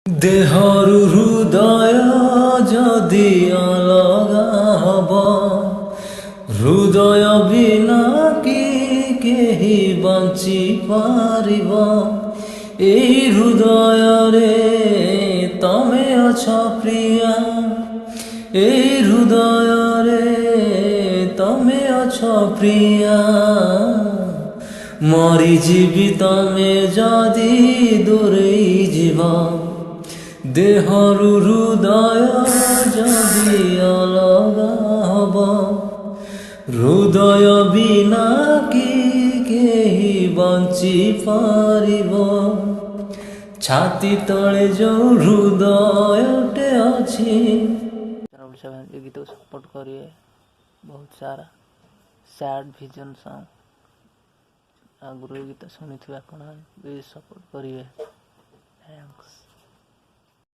ଦେହରୁ ହୃଦୟ ଯଦି ଅଲଗା ହବ, ହୃଦୟ ବିନା କି କେହି ବଞ୍ଚି ପାରିବ। ଏଇ ହୃଦୟରେ ତମେ ଅଛ ପ୍ରିୟା, ଏଇ ହୃଦୟରେ ତମେ ଅଛ ପ୍ରିୟା। ମରିଯିବି ତମେ ଯଦି ଦୂରେଇ ଯିବ, ଦେହରୁ ହୃଦୟ ଯଦି ଅଲଗା ହବ, ହୃଦୟ ବିନା କି କେହି ବଞ୍ଚି ପାରିବ। ଛାତି ତଳେ ଯୋଉ ହୃଦୟଟେ ଅଛି। ଓଡ଼ିଶା ଏ ଗୀତକୁ ସପୋର୍ଟ କରିବେ। ବହୁତ ସାରା ସ୍ୟାଡ୍ ଭିଜନ୍ ସଙ୍ଗ୍ ଆଗରୁ ଏ ଗୀତ ଶୁଣିଥିବେ, ଆପଣ ବି ସପୋର୍ଟ କରିବେ। ଥ୍ୟାଙ୍କ୍ସ।